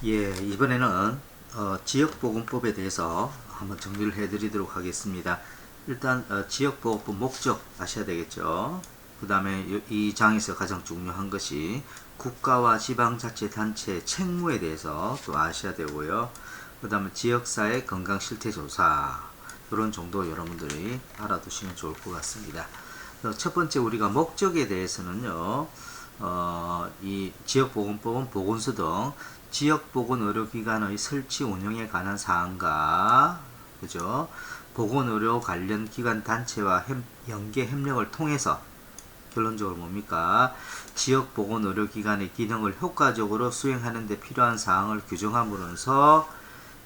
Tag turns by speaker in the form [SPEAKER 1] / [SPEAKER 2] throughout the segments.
[SPEAKER 1] 예, 이번에는 지역보건법에 대해서 한번 정리를 해드리도록 하겠습니다. 일단 지역보건법 목적 아셔야 되겠죠. 그 다음에 이 장에서 가장 중요한 것이 국가와 지방자치단체 책무에 대해서 또 아셔야 되고요. 그 다음에 지역사회 건강실태조사 이런 정도 여러분들이 알아두시면 좋을 것 같습니다. 첫 번째 우리가 목적에 대해서는요. 이 지역보건법은 보건소 등 지역보건의료기관의 설치 운영에 관한 사항과 그죠? 보건의료 관련 기관 단체와 연계 협력을 통해서 결론적으로 뭡니까? 지역보건의료기관의 기능을 효과적으로 수행하는 데 필요한 사항을 규정함으로써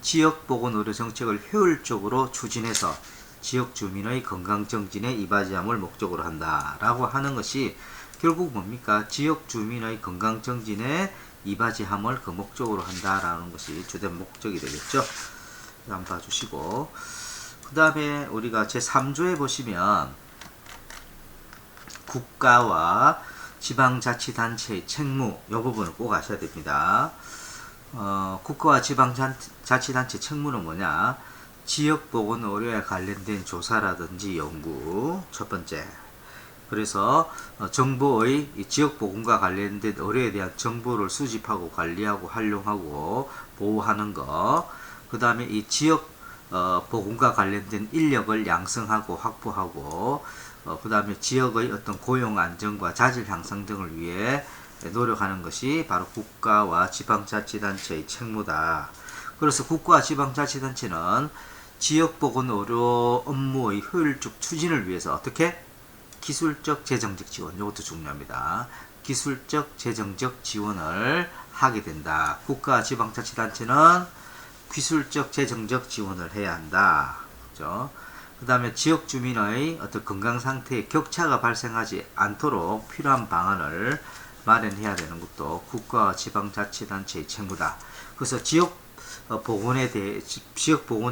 [SPEAKER 1] 지역보건의료정책을 효율적으로 추진해서 지역주민의 건강정진에 이바지함을 목적으로 한다라고 하는 것이 결국 뭡니까? 지역주민의 건강정진에 이바지함을 그 목적으로 한다라는 것이 주된 목적이 되겠죠. 한번 봐주시고 그 다음에 우리가 제3조에 보시면 국가와 지방자치단체의 책무 이 부분을 꼭 아셔야 됩니다. 국가와 지방자치단체 책무는 뭐냐? 지역보건의료에 관련된 조사라든지 연구 첫 번째. 그래서 정보의 지역보건과 관련된 의료에 대한 정보를 수집하고 관리하고 활용하고 보호하는 것. 그 다음에 이 지역 보건과 관련된 인력을 양성하고 확보하고 그 다음에 지역의 어떤 고용 안정과 자질 향상 등을 위해 노력하는 것이 바로 국가와 지방자치단체의 책무다. 그래서 국가와 지방자치단체는 지역보건의료 업무의 효율적 추진을 위해서 어떻게? 기술적 재정적 지원, 이것도 중요합니다. 기술적 재정적 지원을 하게 된다. 국가 지방자치단체는 기술적 재정적 지원을 해야 한다. 그죠? 그 다음에 지역 주민의 어떤 건강 상태에 격차가 발생하지 않도록 필요한 방안을 마련해야 되는 것도 국가 지방자치단체의 책무다. 그래서 지역 보건에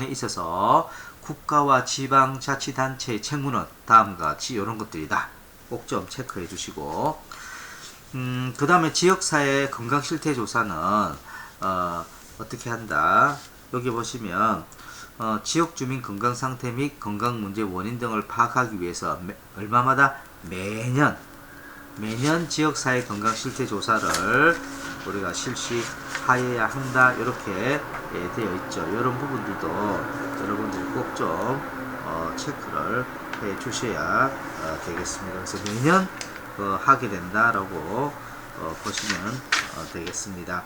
[SPEAKER 1] 있어서 국가와 지방자치단체의 책무는 다음과 같이 이런 것들이다. 꼭 좀 체크해 주시고 그 다음에 지역사회 건강실태조사는 어떻게 한다. 여기 보시면 지역주민 건강상태 및 건강문제 원인 등을 파악하기 위해서 얼마마다 매년 지역사회 건강실태조사를 우리가 실시하여야 한다. 이렇게 되어 있죠. 이런 부분들도 여러분들이 꼭 좀 체크를 해 주셔야 되겠습니다. 그래서 매년 하게 된다라고 보시면 되겠습니다.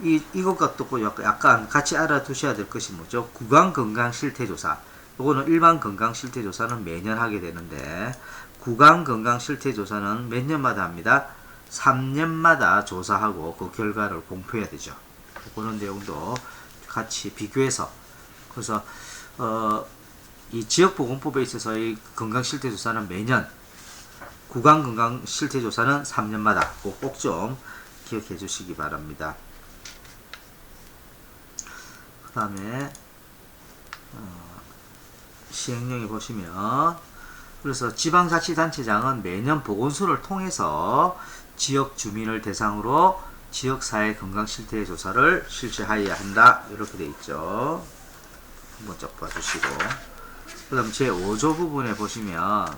[SPEAKER 1] 이것과 또 약간 같이 알아두셔야 될 것이 뭐죠? 구강건강실태조사. 이거는 일반 건강실태조사는 매년 하게 되는데 구강건강실태조사는 몇 년마다 합니다. 3년마다 조사하고 그 결과를 공표해야 되죠. 그런 내용도 같이 비교해서 그래서 이 지역보건법에 있어서의 건강실태조사는 매년 구강건강실태조사는 3년마다 꼭 좀 기억해 주시기 바랍니다. 그 다음에 시행령에 보시면 그래서 지방자치단체장은 매년 보건소를 통해서 지역 주민을 대상으로 지역사회 건강실태조사를 실시하여야 한다. 이렇게 되어 있죠. 한번 쭉 봐주시고 그 다음 제5조 부분에 보시면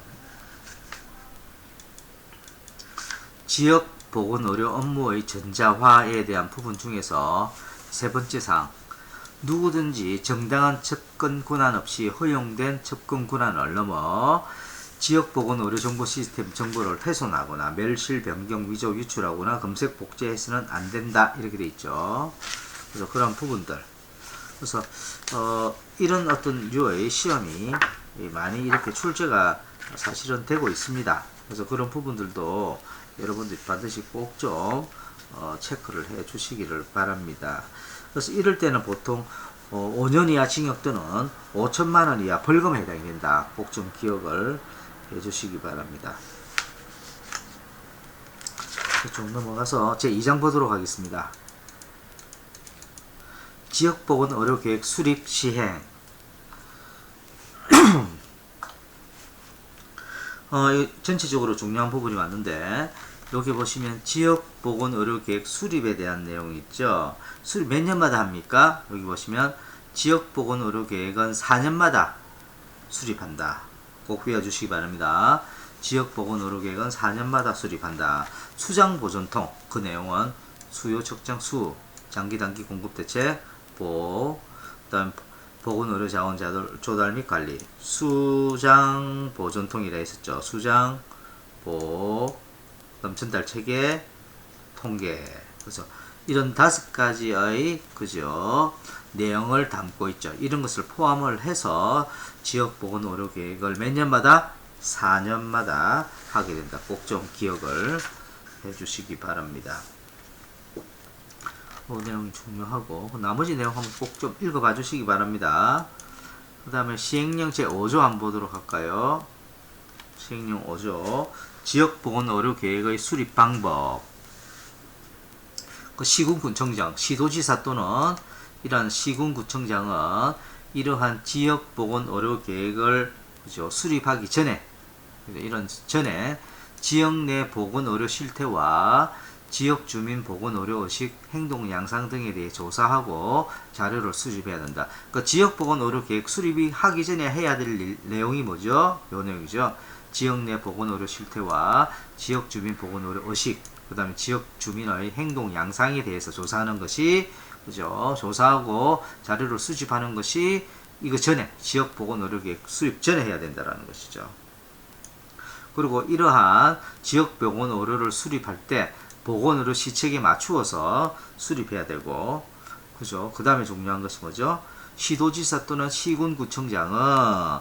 [SPEAKER 1] 지역보건의료 업무의 전자화에 대한 부분 중에서 세 번째 사항 누구든지 정당한 접근 권한 없이 허용된 접근 권한을 넘어 지역보건의료정보 시스템 정보를 훼손하거나 멸실, 변경, 위조, 유출하거나 검색, 복제해서는 안 된다. 이렇게 돼 있죠. 그래서 그런 부분들. 그래서 이런 어떤 류의 시험이 많이 이렇게 출제가 사실은 되고 있습니다. 그래서 그런 부분들도 여러분들이 반드시 꼭 좀 체크를 해 주시기를 바랍니다. 그래서 이럴 때는 보통 5년 이하 징역 또는 5천만 원 이하 벌금에 해당이 된다. 꼭 좀 기억을 해 주시기 바랍니다. 좀 넘어가서 제2장 보도록 하겠습니다. 지역보건의료계획 수립 시행. 전체적으로 중요한 부분이 왔는데 여기 보시면 지역보건의료계획 수립에 대한 내용이 있죠. 수립 몇 년마다 합니까? 여기 보시면 지역보건의료계획은 4년마다 수립한다. 꼭 외워주시기 바랍니다. 지역보건의료계획은 4년마다 수립한다. 수장보존통, 그 내용은 수요 측정 수, 장기 단기 공급대책, 그 다음 보건의료자원자들 조달 및 관리, 수장보존통이라 했었죠. 수장, 그다음 전달체계, 통계. 그래서 이런 5가지의 그죠 내용을 담고 있죠. 이런 것을 포함을 해서 지역보건의료계획을 몇 년마다 4년마다 하게 된다. 꼭 좀 기억을 해주시기 바랍니다. 그 내용이 중요하고 나머지 내용 한번 꼭 좀 읽어봐 주시기 바랍니다. 그 다음에 시행령 제5조 한번 보도록 할까요? 시행령 5조 지역보건의료계획의 수립 방법. 그 시군구청장, 시도지사 또는 이러한 시군구청장은 이러한 지역보건의료계획을 그죠 수립하기 전에 이런 전에 지역 내 보건의료 실태와 지역 주민 보건의료 의식, 행동 양상 등에 대해 조사하고 자료를 수집해야 된다. 그 지역 보건의료계획 수립이 하기 전에 해야 될 내용이 뭐죠? 요 내용이죠. 지역 내 보건의료 실태와 지역 주민 보건의료 의식, 그 다음에 지역 주민의 행동 양상에 대해서 조사하는 것이 그죠? 조사하고 자료를 수집하는 것이 이거 전에 지역 보건의료계획 수립 전에 해야 된다라는 것이죠. 그리고 이러한 지역 보건의료를 수립할 때 보건의료 시책에 맞추어서 수립해야 되고, 그죠? 그 다음에 중요한 것이 뭐죠? 시도지사 또는 시군구청장은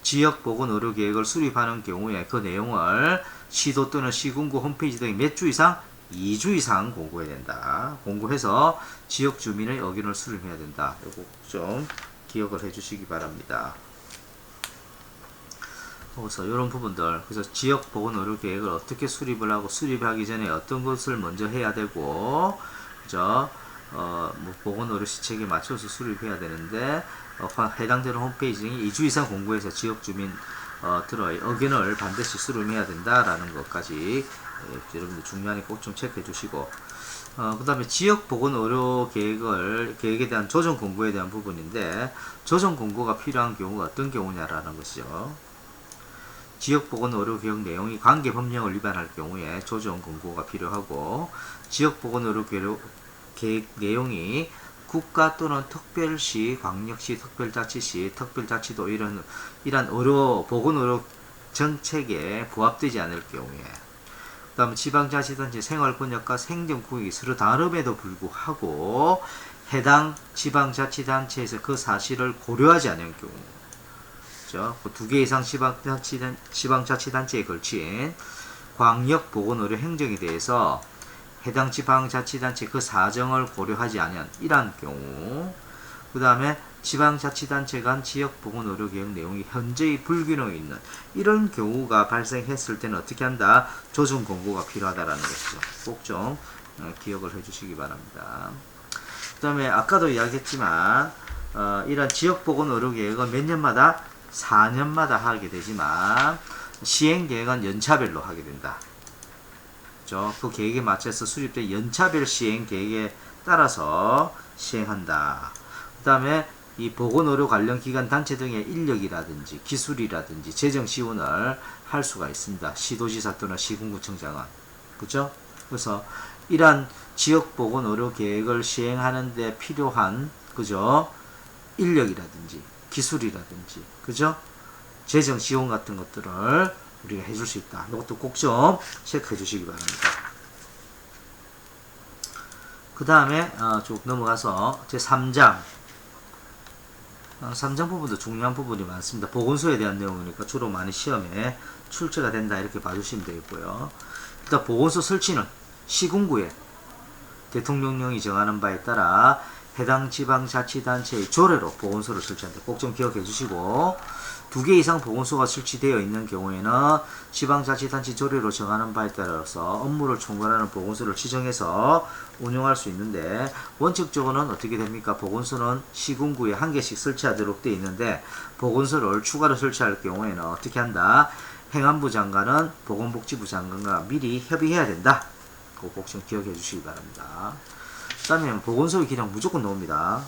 [SPEAKER 1] 지역 보건의료 계획을 수립하는 경우에 그 내용을 시도 또는 시군구 홈페이지 등에 몇 주 이상? 2주 이상 공고해야 된다. 공고해서 지역 주민의 의견을 수립해야 된다. 이거 좀 기억을 해주시기 바랍니다. 그래서 이런 부분들, 그래서 지역 보건의료 계획을 어떻게 수립을 하고 수립하기 전에 어떤 것을 먼저 해야 되고, 그죠? 뭐 보건의료 시책에 맞춰서 수립해야 되는데 해당되는 홈페이지 등에 2주 이상 공고해서 지역 주민 들의 의견을 반드시 수렴해야 된다라는 것까지 여러분들 중요하니 꼭 좀 체크해 주시고, 그 다음에 지역 보건의료 계획에 대한 조정 공고에 대한 부분인데, 조정 공고가 필요한 경우가 어떤 경우냐라는 것이죠. 지역보건의료계획 내용이 관계법령을 위반할 경우에 조정 공고가 필요하고, 지역보건의료계획 내용이 국가 또는 특별시, 광역시, 특별자치시, 특별자치도 이런 의료 보건의료 정책에 부합되지 않을 경우에, 그 다음에 지방자치단체 생활권역과 행정구역이 서로 다름에도 불구하고 해당 지방자치단체에서 그 사실을 고려하지 않은 경우, 그 2개 이상 지방자치단체에 걸친 광역보건의료 행정에 대해서 해당 지방자치단체 그 사정을 고려하지 않은 이러한 경우, 그 다음에 지방자치단체 간 지역보건의료계획 내용이 현재의 불균형이 있는 이런 경우가 발생했을 때는 어떻게 한다? 조정 공고가 필요하다라는 것이죠. 꼭 좀 기억을 해주시기 바랍니다. 그 다음에 아까도 이야기했지만 이런 지역보건의료계획은 몇 년마다? 4년마다 하게 되지만 시행계획은 연차별로 하게 된다. 그렇죠? 그 계획에 맞춰서 수립된 연차별 시행계획에 따라서 시행한다. 그 다음에 이 보건의료 관련 기관 단체 등의 인력이라든지 기술이라든지 재정 지원을 할 수가 있습니다. 시도지사 또는 시군구청장은. 그죠? 그래서 이러한 지역보건의료 계획을 시행하는 데 필요한 그죠? 인력이라든지 기술이라든지 그죠? 재정 지원 같은 것들을 우리가 해줄 수 있다. 이것도 꼭 좀 체크해 주시기 바랍니다. 그 다음에 쭉 넘어가서 제3장 3장 부분도 중요한 부분이 많습니다. 보건소에 대한 내용이니까 주로 많이 시험에 출제가 된다 이렇게 봐주시면 되겠고요. 일단 보건소 설치는 시군구에 대통령령이 정하는 바에 따라 해당 지방자치단체의 조례로 보건소를 설치한다. 꼭 좀 기억해 주시고, 2개 이상 보건소가 설치되어 있는 경우에는 지방자치단체 조례로 정하는 바에 따라서 업무를 총괄하는 보건소를 지정해서 운영할 수 있는데, 원칙적으로는 어떻게 됩니까? 보건소는 시군구에 1개씩 설치하도록 되어 있는데, 보건소를 추가로 설치할 경우에는 어떻게 한다? 행안부 장관은 보건복지부 장관과 미리 협의해야 된다. 그 꼭 좀 기억해 주시기 바랍니다. 그 다음에 보건소의 기능 무조건 나옵니다.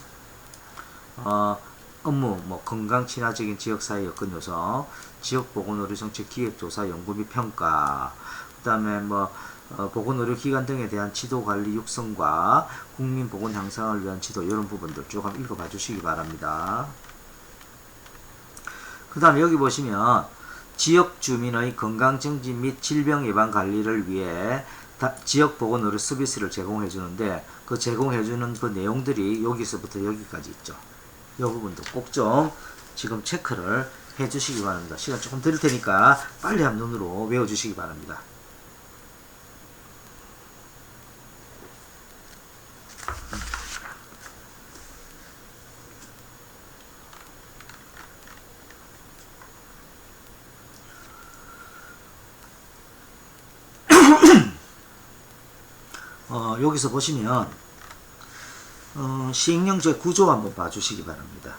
[SPEAKER 1] 업무, 건강 친화적인 지역사회 여건 요소, 지역보건의료정책 기획조사 연구 및 평가, 그 다음에 보건의료기관 등에 대한 지도관리 육성과 국민보건 향상을 위한 지도, 이런 부분들 쭉 한번 읽어봐 주시기 바랍니다. 그 다음에 여기 보시면 지역 주민의 건강 증진 및 질병 예방 관리를 위해 지역 보건의료 서비스를 제공해 주는데, 그 제공해 주는 그 내용들이 여기서부터 여기까지 있죠. 이 부분도 꼭 좀 지금 체크를 해 주시기 바랍니다. 시간 조금 드릴 테니까 빨리 한 눈으로 외워 주시기 바랍니다. 여기서 보시면 시행령제 구조 한번 봐주시기 바랍니다.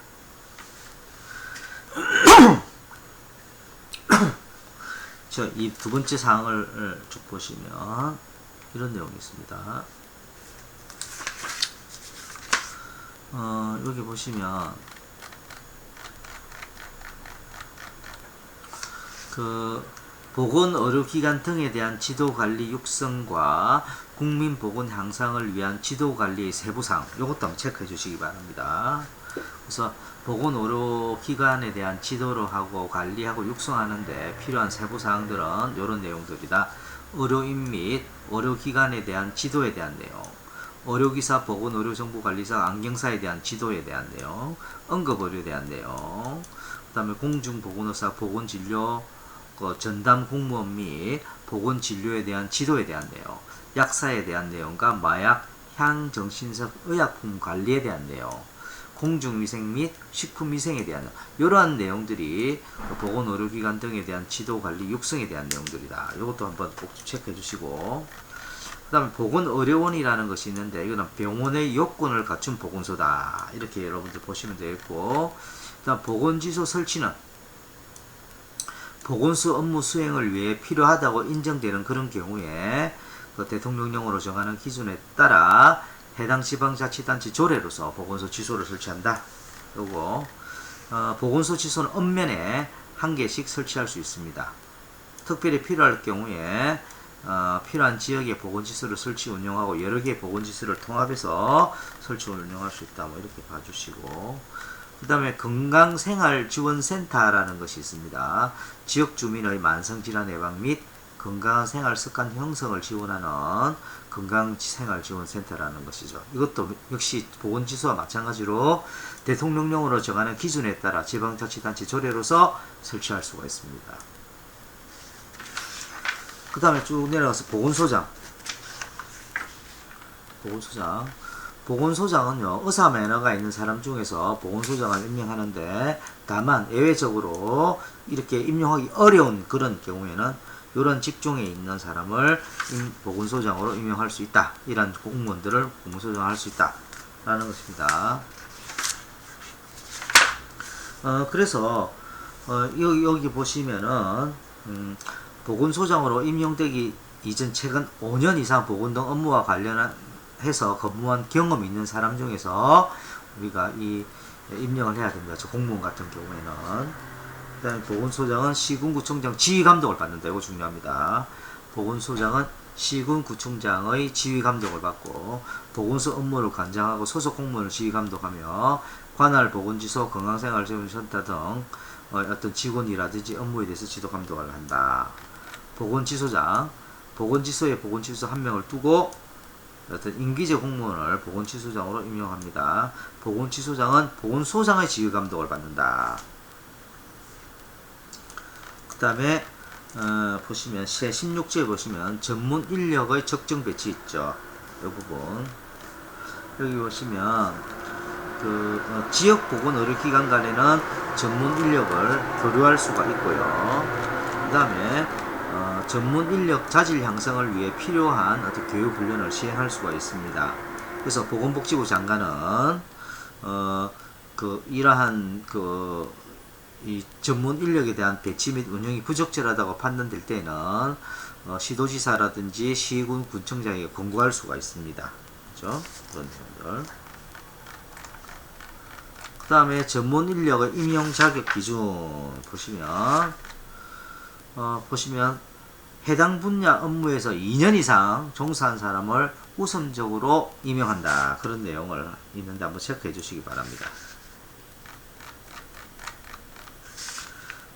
[SPEAKER 1] 이 두 번째 사항을 쭉 보시면 이런 내용이 있습니다. 여기 보시면 보건의료기관 등에 대한 지도관리 육성과 국민보건 향상을 위한 지도관리의 세부사항, 이것도 한번 체크해 주시기 바랍니다. 그래서 보건의료기관에 대한 지도를 하고 관리하고 육성하는데 필요한 세부사항들은 이런 내용들이다. 의료인 및 의료기관에 대한 지도에 대한 내용, 의료기사, 보건의료정보관리사, 안경사에 대한 지도에 대한 내용, 응급의료에 대한 내용, 그 다음에 공중보건의사, 보건진료, 전담 공무원 및 보건진료에 대한 지도에 대한 내용, 약사에 대한 내용과 마약, 향정신성 의약품 관리에 대한 내용, 공중위생 및 식품위생에 대한 이러한 내용들이 보건의료기관 등에 대한 지도관리 육성에 대한 내용들이다. 이것도 한번 꼭 체크해 주시고, 그 다음에 보건의료원이라는 것이 있는데 이거는 병원의 요건을 갖춘 보건소다. 이렇게 여러분들 보시면 되겠고, 그 다음 보건지소 설치는 보건소 업무 수행을 위해 필요하다고 인정되는 그런 경우에 대통령령으로 정하는 기준에 따라 해당 지방자치단체 조례로서 보건소 지소를 설치한다. 그리고 보건소 지소는 읍면에 한 개씩 설치할 수 있습니다. 특별히 필요할 경우에 필요한 지역에 보건지소를 설치 운영하고 여러 개의 보건지소를 통합해서 설치 운영할 수 있다. 이렇게 봐주시고, 그 다음에 건강생활지원센터라는 것이 있습니다. 지역 주민의 만성질환 예방 및 건강한 생활습관 형성을 지원하는 건강생활지원센터라는 것이죠. 이것도 역시 보건지소와 마찬가지로 대통령령으로 정하는 기준에 따라 지방자치단체 조례로서 설치할 수가 있습니다. 그 다음에 쭉 내려가서 보건소장은요, 의사 면허가 있는 사람 중에서 보건소장을 임명하는데, 다만 예외적으로 이렇게 임명하기 어려운 그런 경우에는 이런 직종에 있는 사람을 보건소장으로 임명할 수 있다. 이런 공무원들을 보건소장을 할 수 있다. 라는 것입니다. 그래서 여기 보시면은 보건소장으로 임명되기 이전 최근 5년 이상 보건 등 업무와 관련해서 근무한 경험이 있는 사람 중에서 우리가 임명을 해야 됩니다. 저 공무원 같은 경우에는. 그 다음에 보건소장은 시군구청장 지휘감독을 받는다. 이거 중요합니다. 보건소장은 시군구청장의 지휘감독을 받고 보건소 업무를 관장하고 소속 공무원을 지휘감독하며 관할 보건지소, 건강생활지원센터 등 어떤 직원이라든지 업무에 대해서 지도감독을 한다. 보건지소장, 보건지소에 보건지소 한 명을 두고 어떤 임기제 공무원을 보건지소장으로 임명합니다. 보건지소장은 보건소장의 지휘감독을 받는다. 그 다음에 보시면 제 16조에 보시면 전문 인력의 적정 배치 있죠. 이 부분 여기 보시면 지역 보건의료기관 간에는 전문 인력을 교류할 수가 있고요. 그 다음에 전문 인력 자질 향상을 위해 필요한 어떤 교육 훈련을 시행할 수가 있습니다. 그래서 보건복지부 장관은 이러한 이 전문 인력에 대한 배치 및 운영이 부적절하다고 판단될 때는 시도지사라든지 시군 군청장에게 권고할 수가 있습니다. 그죠? 그런 내용들. 그 다음에 전문 인력의 임용 자격 기준 보시면 해당 분야 업무에서 2년 이상 종사한 사람을 우선적으로 임용한다. 그런 내용을 있는데 한번 체크해 주시기 바랍니다.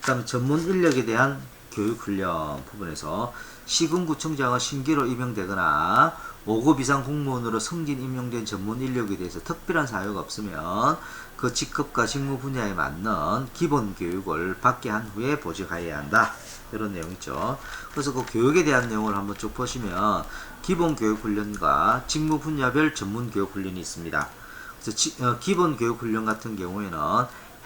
[SPEAKER 1] 그 다음에 전문 인력에 대한 교육훈련 부분에서 시군구청장은 신규로 임용되거나 5급 이상 공무원으로 승진 임용된 전문 인력에 대해서 특별한 사유가 없으면 그 직급과 직무 분야에 맞는 기본 교육을 받게 한 후에 보직하여야 한다. 이런 내용 있죠. 그래서 그 교육에 대한 내용을 한번 쭉 보시면 기본 교육 훈련과 직무 분야별 전문 교육 훈련이 있습니다. 그래서 기본 교육 훈련 같은 경우에는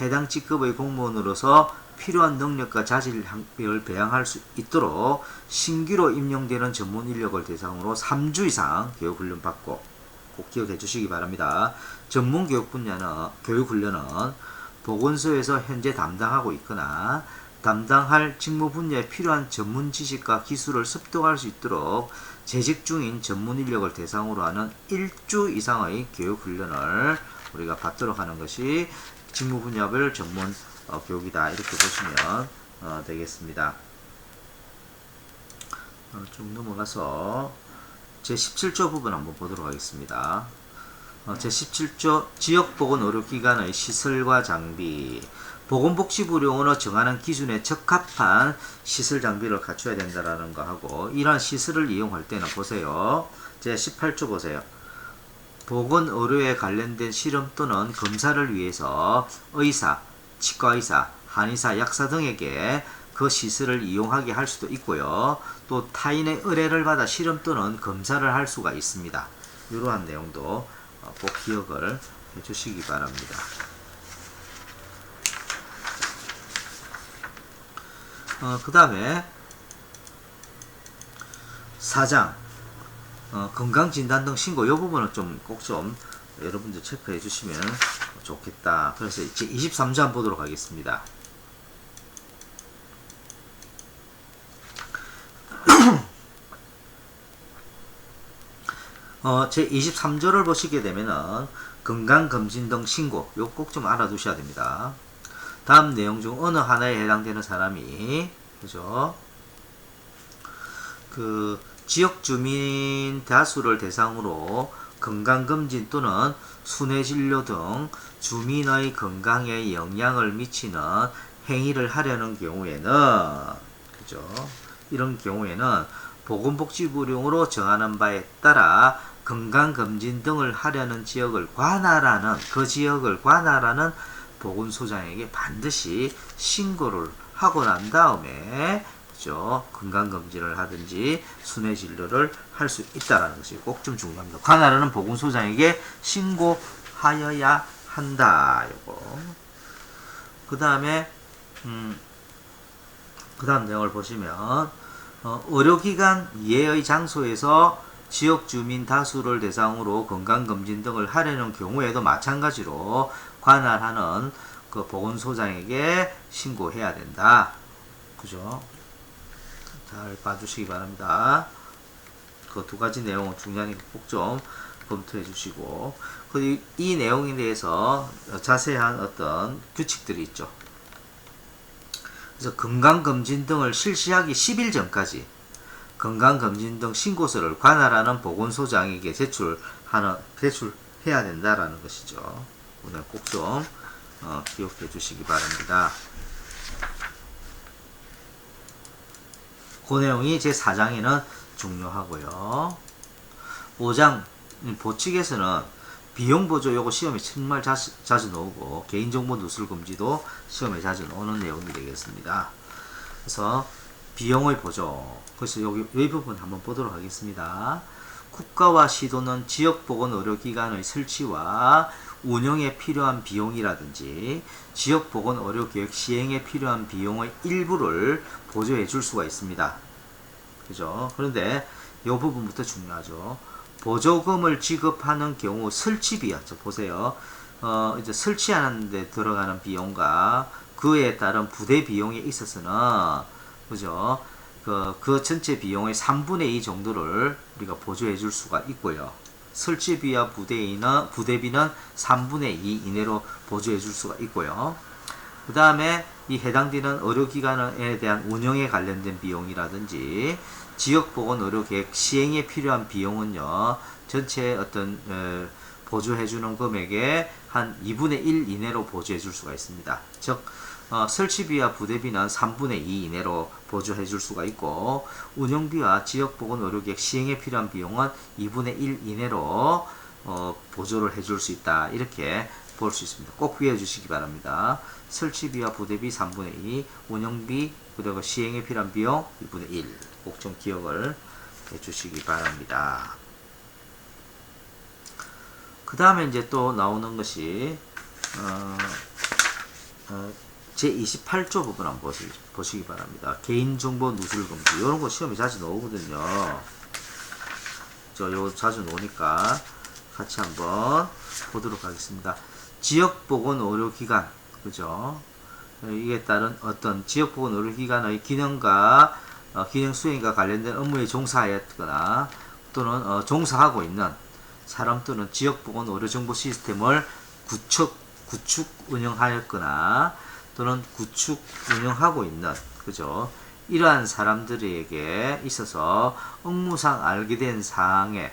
[SPEAKER 1] 해당 직급의 공무원으로서 필요한 능력과 자질을 배양할 수 있도록 신규로 임용되는 전문 인력을 대상으로 3주 이상 교육훈련 받고 꼭 기억해 주시기 바랍니다. 전문 교육훈련은 보건소에서 현재 담당하고 있거나 담당할 직무 분야에 필요한 전문 지식과 기술을 습득할 수 있도록 재직 중인 전문 인력을 대상으로 하는 1주 이상의 교육훈련을 우리가 받도록 하는 것이 직무 분야별 전문 교육이다. 이렇게 보시면 되겠습니다. 쭉 넘어가서 제17조 부분 한번 보도록 하겠습니다. 제17조 지역보건의료기관의 시설과 장비 보건복지부령으로 정하는 기준에 적합한 시설 장비를 갖춰야 된다라는 거 하고 이러한 시설을 이용할 때는 보세요. 제18조 보세요. 보건의료에 관련된 실험 또는 검사를 위해서 의사, 치과의사, 한의사, 약사 등에게 그 시설을 이용하게 할 수도 있고요. 또 타인의 의뢰를 받아 실험 또는 검사를 할 수가 있습니다. 이러한 내용도 꼭 기억을 해주시기 바랍니다. 그 다음에 4장 건강진단 등 신고 이 부분은 꼭 좀 여러분들 체크해 주시면 좋겠다. 그래서 이제 23조 한번 보도록 하겠습니다. 제 23조를 보시게 되면은 건강검진 등 신고 요 꼭 좀 알아두셔야 됩니다. 다음 내용 중 어느 하나에 해당되는 사람이 그죠? 그 지역 주민 다수를 대상으로 건강검진 또는 순회진료 등 주민의 건강에 영향을 미치는 행위를 하려는 경우에는 그죠? 이런 경우에는 보건복지부령으로 정하는 바에 따라 건강검진 등을 하려는 지역을 관할하는 보건소장에게 반드시 신고를 하고 난 다음에 그죠? 건강검진을 하든지 순회진료를 할 수 있다라는 것이 꼭 좀 중요합니다. 관할하는 보건소장에게 신고하여야 한다. 요거. 그 다음에 그 다음 내용을 보시면 의료기관 예의 장소에서 지역 주민 다수를 대상으로 건강검진 등을 하려는 경우에도 마찬가지로 관할하는 그 보건소장에게 신고해야 된다. 그죠? 잘 봐주시기 바랍니다. 그 두 가지 내용은 중요하니까 꼭 좀 검토해 주시고, 그리고 이 내용에 대해서 자세한 어떤 규칙들이 있죠. 그래서 건강검진 등을 실시하기 10일 전까지 건강검진 등 신고서를 관할하는 보건소장에게 제출해야 된다라는 것이죠. 오늘 꼭 좀 기억해 주시기 바랍니다. 그 내용이 제4장에는 중요하고요. 5장 보칙에서는 비용보조 요거 시험에 정말 자주 나오고 개인정보 누설 금지도 시험에 자주 나오는 내용이 되겠습니다. 그래서 비용의 보조, 그래서 여기 이 부분 한번 보도록 하겠습니다. 국가와 시도는 지역보건의료기관의 설치와 운영에 필요한 비용이라든지 지역보건의료계획 시행에 필요한 비용의 일부를 보조해 줄 수가 있습니다. 그죠? 그런데 이 부분부터 중요하죠. 보조금을 지급하는 경우 설치비였죠. 보세요. 이제 설치하는 데 들어가는 비용과 그에 따른 부대 비용에 있어서는 그죠? 그 전체 비용의 3분의 2 정도를 우리가 보조해 줄 수가 있고요. 설치비와 부대비는 3분의 2 이내로 보조해 줄 수가 있고요. 그 다음에 이 해당되는 의료기관에 대한 운영에 관련된 비용이라든지 지역보건의료계획 시행에 필요한 비용은요, 전체 어떤 보조해주는 금액의 한 2분의 1 이내로 보조해 줄 수가 있습니다. 즉 설치비와 부대비는 3분의 2 이내로 보조해 줄 수가 있고, 운영비와 지역보건의료계획 시행에 필요한 비용은 2분의 1 이내로 보조를 해줄 수 있다, 이렇게 볼 수 있습니다. 꼭 외워주시기 바랍니다. 설치비와 부대비 3분의 2, 운영비 그리고 시행에 필요한 비용 2분의 1, 꼭 좀 기억을 해주시기 바랍니다. 그 다음에 이제 또 나오는 것이 제28조 부분 한번 보시기 바랍니다. 개인정보 누설 금지. 이런 거 시험에 자주 나오거든요. 요 자주 나오니까 같이 한번 보도록 하겠습니다. 지역보건의료기관, 그죠? 이에 따른 어떤 지역보건의료기관의 기능과 기능 수행과 관련된 업무에 종사하였거나 또는 종사하고 있는 사람 또는 지역보건의료정보 시스템을 구축 운영하였거나 또는 구축 운영하고 있는, 그죠? 이러한 사람들에게 있어서 업무상 알게 된 사항에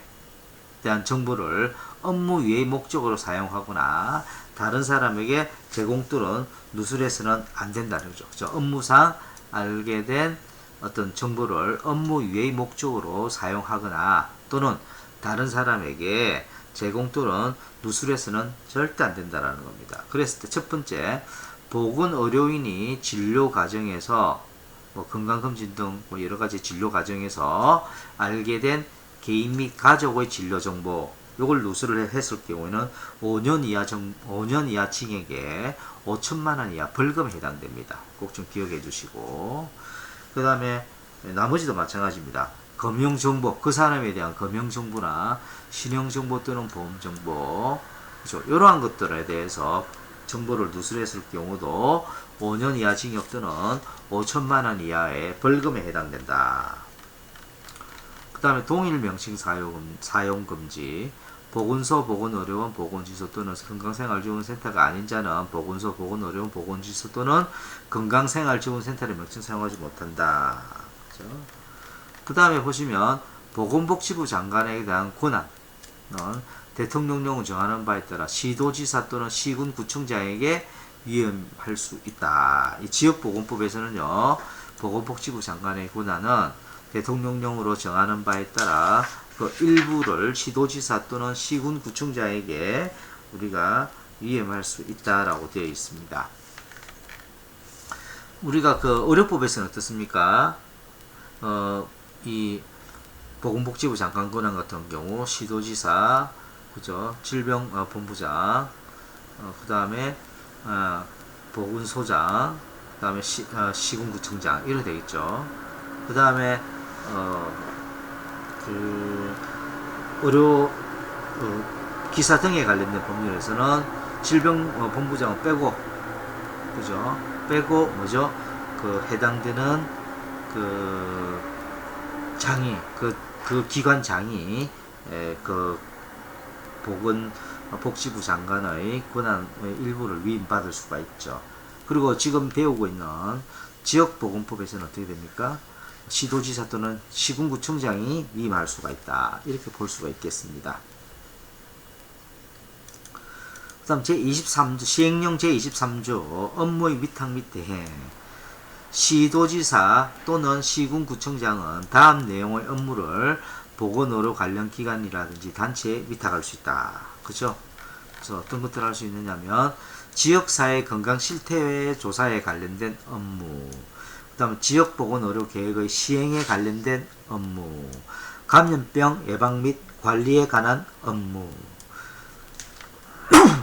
[SPEAKER 1] 대한 정보를 업무 외의 목적으로 사용하거나 다른 사람에게 제공 또는 누설해서는 안 된다는 거죠. 그죠? 업무상 알게 된 어떤 정보를 업무 외의 목적으로 사용하거나 또는 다른 사람에게 제공 또는 누설해서는 절대 안 된다라는 겁니다. 그랬을 때 첫 번째, 보건의료인이 진료 과정에서 건강검진 등 여러 가지 진료 과정에서 알게 된 개인 및 가족의 진료 정보, 요걸 누설을 했을 경우에는 5년 이하 징역에 5천만 원 이하 벌금에 해당됩니다. 꼭 좀 기억해 주시고, 그 다음에 나머지도 마찬가지입니다. 금융정보, 그 사람에 대한 금융정보나 신용정보 또는 보험정보, 그렇죠? 이러한 것들에 대해서 정보를 누설했을 경우도 5년 이하 징역 또는 5천만 원 이하의 벌금에 해당된다. 그 다음에 동일 명칭 사용 금지. 보건소, 보건의료원, 보건지소 또는 건강생활지원센터가 아닌 자는 보건소, 보건의료원, 보건지소 또는 건강생활지원센터의 명칭 사용하지 못한다. 그렇죠? 그 다음에 보시면 보건복지부 장관에 대한 권한은 대통령령을 정하는 바에 따라 시도지사 또는 시군구청장에게 위임할 수 있다. 이 지역보건법에서는요, 보건복지부 장관의 권한은 대통령령으로 정하는 바에 따라 그 일부를 시도지사 또는 시군구청장에게 우리가 위임할 수 있다라고 되어 있습니다. 우리가 그 의료법에서는 어떻습니까? 이 보건복지부 장관 권한 같은 경우 시도지사, 그죠? 질병본부장, 그 다음에 보건소장, 그 다음에 시군구청장 이렇게 되겠죠. 그 다음에 그 의료 기사 등에 관련된 법률에서는 질병본부장은 빼고, 그죠? 빼고 뭐죠? 그 해당되는 그 장이, 그 기관 장이 그 보건복지부 장관의 권한의 일부를 위임받을 수가 있죠. 그리고 지금 배우고 있는 지역보건법에서는 어떻게 됩니까? 시도지사 또는 시군구청장이 위임할 수가 있다. 이렇게 볼 수가 있겠습니다. 그 다음 제23조, 시행령 제23조, 업무의 위탁 및 대행. 시도지사 또는 시군구청장은 다음 내용의 업무를 보건의료 관련 기관이라든지 단체에 위탁할 수 있다. 그죠? 그래서 어떤 것들을 할 수 있느냐면, 지역사회 건강실태 조사에 관련된 업무, 그 다음에 지역보건의료계획의 시행에 관련된 업무, 감염병 예방 및 관리에 관한 업무,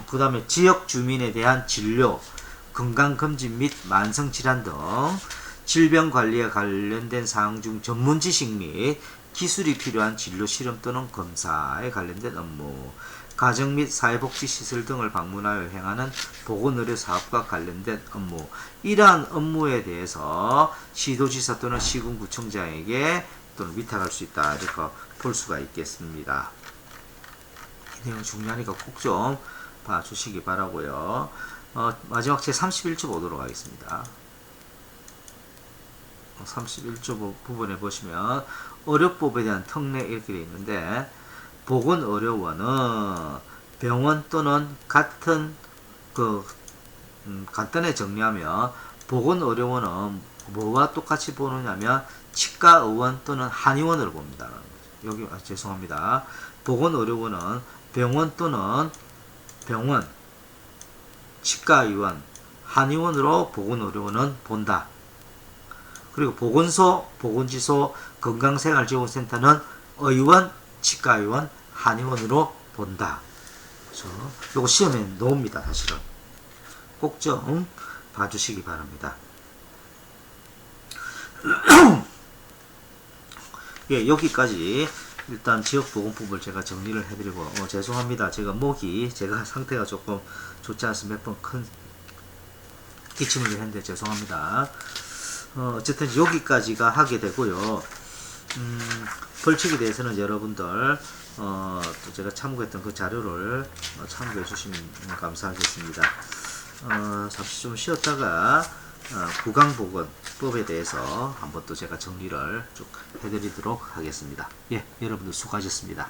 [SPEAKER 1] 그 다음에 지역 주민에 대한 진료, 건강검진 및 만성질환 등 질병관리에 관련된 사항 중 전문지식 및 기술이 필요한 진료 실험 또는 검사에 관련된 업무, 가정 및 사회복지시설 등을 방문하여 행하는 보건의료 사업과 관련된 업무, 이러한 업무에 대해서 시도지사 또는 시군구청장에게 또는 위탁할 수 있다, 이렇게 볼 수가 있겠습니다. 이 내용 중요하니까 꼭 좀 봐주시기 바라고요. 마지막 제 31조 보도록 하겠습니다. 31조 부분에 보시면 의료법에 대한 특례 이렇게 되어 있는데, 보건의료원은 병원 또는 같은 간단히 정리하면 보건의료원은 뭐와 똑같이 보느냐면 치과의원 또는 한의원으로 봅니다. 여기 죄송합니다. 보건의료원은 병원 또는 병원, 치과의원, 한의원으로 보건의료원은 본다. 그리고 보건소, 보건지소, 건강생활지원센터는 의원, 치과의원, 한의원으로 본다. 그래서 요거 시험에 나옵니다. 사실은 꼭 좀 봐주시기 바랍니다. 예, 여기까지 일단 지역보건법을 제가 정리를 해드리고, 죄송합니다. 제가 제가 상태가 조금 좋지 않아서 몇 번 큰 기침을 했는데 죄송합니다. 어쨌든 여기까지가 하게 되고요. 벌칙에 대해서는 여러분들 또 제가 참고했던 그 자료를 참고해 주시면 감사하겠습니다. 잠시 좀 쉬었다가 구강보건법에 대해서 한번 또 제가 정리를 쭉 해드리도록 하겠습니다. 예, 여러분들 수고하셨습니다.